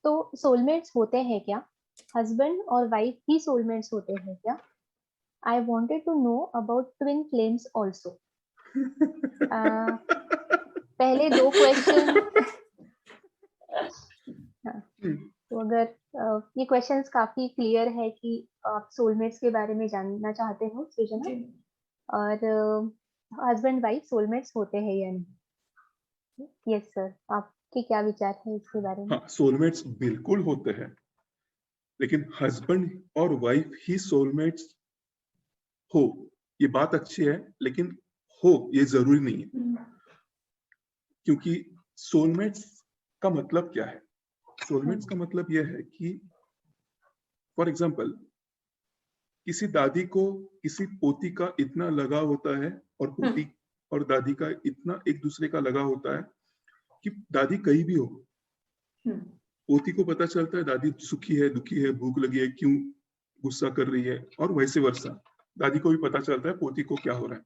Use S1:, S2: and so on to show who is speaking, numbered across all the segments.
S1: तो सोलमेट्स होते हैं क्या? हस्बैंड और वाइफ ही सोलमेट्स होते हैं क्या? I wanted to know about twin flames also. पहले दो क्वेश्चन तो अगर ये क्वेश्चंस काफी क्लियर है कि आप सोलमेट्स के बारे में जानना चाहते हो सृजना, और हस्बैंड वाइफ सोलमेट्स होते हैं या नहीं? यस सर, आपके क्या विचार है इसके बारे में?
S2: हाँ, सोलमेट्स बिल्कुल होते हैं, लेकिन हस्बैंड और वाइफ ही सोलमेट्स हो ये बात अच्छी है, लेकिन हो ये जरूरी नहीं है। क्योंकि सोलमेट्स का मतलब क्या है? सोलमेट्स का मतलब यह है कि फॉर एग्जाम्पल किसी दादी को किसी पोती का इतना लगाव होता है, और पोती और दादी का इतना एक दूसरे का लगाव होता है कि दादी कहीं भी हो, पोती को पता चलता है दादी सुखी है, दुखी है, भूख लगी है, क्यों गुस्सा कर रही है, और वैसे वर्षा दादी को भी पता चलता है पोती को क्या हो रहा है।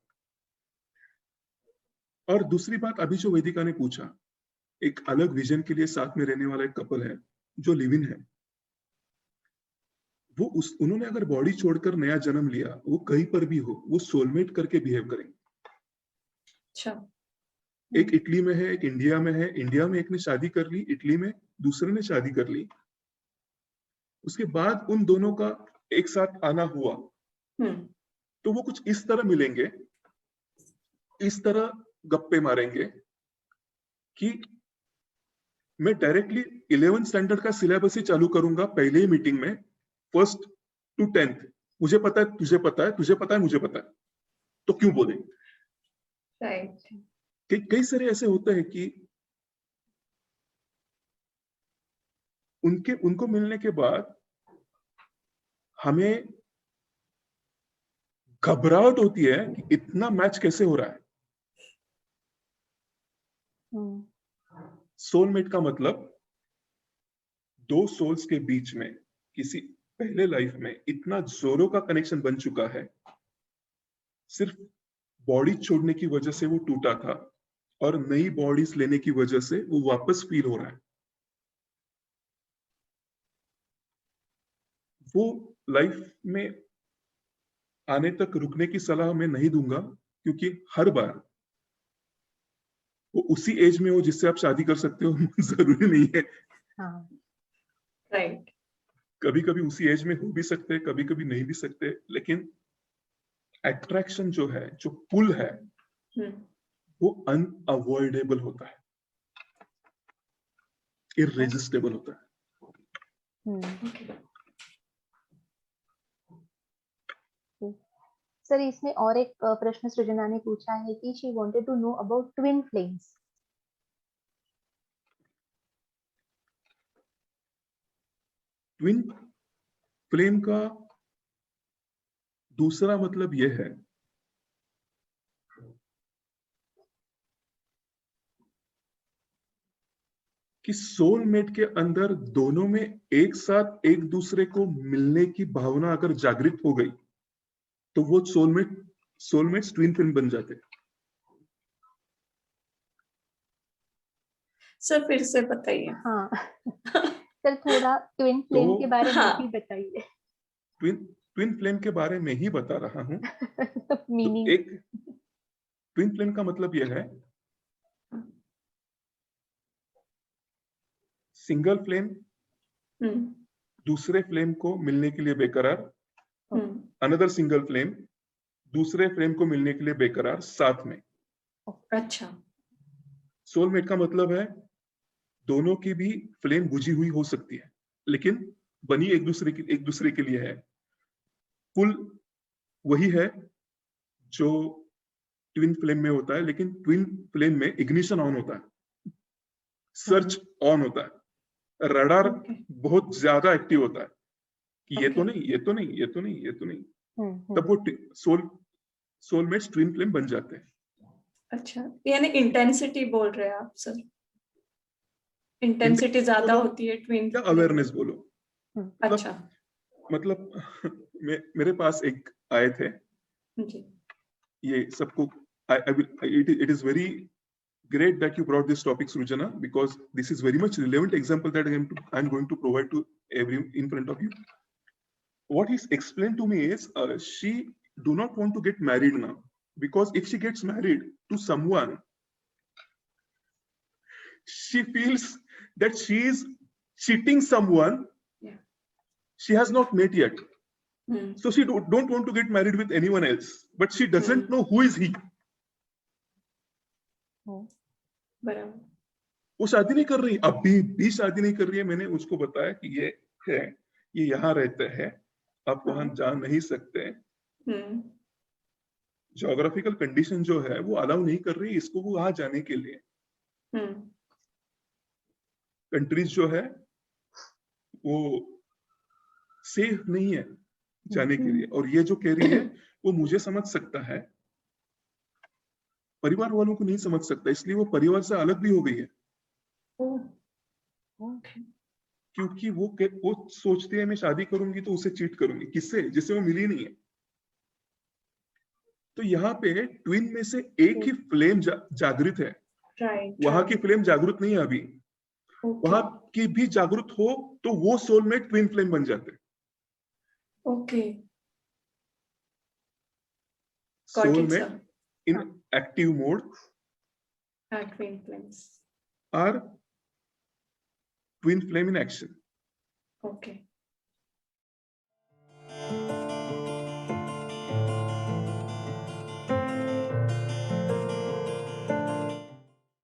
S2: और दूसरी बात, अभी जो वेदिका ने पूछा, एक अलग विजन के लिए साथ में रहने वाला एक कपल है जो लिव इन है, वो उन्होंने अगर बॉडी छोड़कर नया जन्म लिया, वो कहीं पर भी हो, वो सोलमेट करके बिहेव करेंगे।
S3: अच्छा।
S2: एक इटली में है, एक इंडिया में है, इंडिया में एक ने शादी कर ली, इटली में दूसरे ने शादी कर ली, उसके बाद उन दोनों का एक साथ आना हुआ, तो वो कुछ इस तरह मिलेंगे, इस तरह गप्पे मारेंगे कि मैं डायरेक्टली 11th स्टैंडर्ड का सिलेबस ही चालू करूंगा पहले ही मीटिंग में, 1st to 10th। मुझे पता है, तुझे पता है, तुझे पता है, मुझे पता है, तो क्यों बोले?
S3: राइट।
S2: कई सारे ऐसे होते हैं कि उनको मिलने के बाद हमें घबराहट होती है कि इतना मैच कैसे हो रहा है। सोलमेट का मतलब दो सोल्स के बीच में किसी पहले लाइफ में इतना जोरों का कनेक्शन बन चुका है, सिर्फ बॉडी छोड़ने की वजह से वो टूटा था, और नई बॉडीज लेने की वजह से वो वापस फील हो रहा है। वो लाइफ में आने तक रुकने की सलाह मैं नहीं दूंगा, क्योंकि हर बार वो उसी एज में हो जिससे आप शादी कर सकते हो जरूरी नहीं है।
S3: राइट।
S2: कभी कभी उसी एज में हो भी सकते हैं, कभी कभी नहीं भी सकते, लेकिन अट्रैक्शन जो है, जो पुल है, वो अनअवॉइडेबल होता है, इररेजिस्टेबल होता है।
S1: सर, इसमें और एक प्रश्न सृजना ने पूछा है कि she wanted to know about twin flames.
S2: Twin flame का दूसरा मतलब यह है कि सोलमेट के अंदर दोनों में एक साथ एक दूसरे को मिलने की भावना अगर जागृत हो गई, तो वो सोलमेट्स ट्विन फ्लेम बन जाते हैं।
S3: सर फिर से बताइए।
S1: हाँ सर, थोड़ा ट्विन फ्लेम के बारे में भी बताइए।
S2: ट्विन फ्लेम के बारे में ही बता रहा हूं।
S1: मीनिंग?
S2: तो एक ट्विन फ्लेम का मतलब यह है, सिंगल फ्लेम दूसरे फ्लेम को मिलने के लिए बेकरार, अनदर सिंगल फ्लेम दूसरे फ्लेम को मिलने के लिए बेकरार साथ में।
S3: अच्छा।
S2: सोलमेट का मतलब है दोनों की भी फ्लेम बुझी हुई हो सकती है, लेकिन बनी एक दूसरे के लिए है। पुल वही है जो ट्विन फ्लेम में होता है, लेकिन ट्विन फ्लेम में इग्निशन ऑन होता है, सर्च ऑन होता है, रडार बहुत ज्यादा एक्टिव होता है कि ये तो नहीं, ये तो नहीं, ये तो नहीं, ये तो नहीं, तब वो सोलमेट्स ट्विन फ्लेम बन जाते हैं।
S3: अच्छा, यानी इंटेंसिटी बोल रहे हैं आप सर? इंटेंसिटी ज्यादा होती है ट्विन
S2: या अवेयरनेस बोलो।
S3: अच्छा।
S2: मतलब मेरे पास एक आए थे
S3: जी।
S2: ये सबको, it is very great that you brought this topic, Srujana, because this is very much relevant example that I'm going to provide to every in front of you. What he's explained to me is she do not want to get married now, because if she gets married to someone, she feels that she is cheating someone she has not met yet. So she don't want to get married with anyone else, but she doesn't know who is he.
S3: बराबर.
S2: वो शादी नहीं कर रही, अभी भी शादी नहीं कर रही है. मैंने उसको बताया कि ये है, ये यहाँ रहता है, आप वहां जा नहीं सकते. ज्योग्राफिकल कंडीशन जो है वो अलाउ नहीं कर रही इसको वो वहां जाने के लिए. कंट्रीज जो है वो सेफ नहीं है जाने के लिए. और ये जो कह रही है वो मुझे समझ सकता है, परिवार वालों को नहीं समझ सकता, इसलिए वो परिवार से अलग भी हो गई है. क्योंकि वो सोचती है मैं शादी करूंगी तो उसे चीट करूंगी. किससे? जिससे वो मिली नहीं है. तो यहाँ पे ट्विन में से एक ही फ्लेम जागृत है. वहां की फ्लेम जागृत नहीं है अभी. वहां की भी जागृत हो तो वो सोलमेट ट्विन फ्लेम बन जाते. Soulmate in active mode
S3: twin flames
S2: are twin flame in action.
S3: Okay.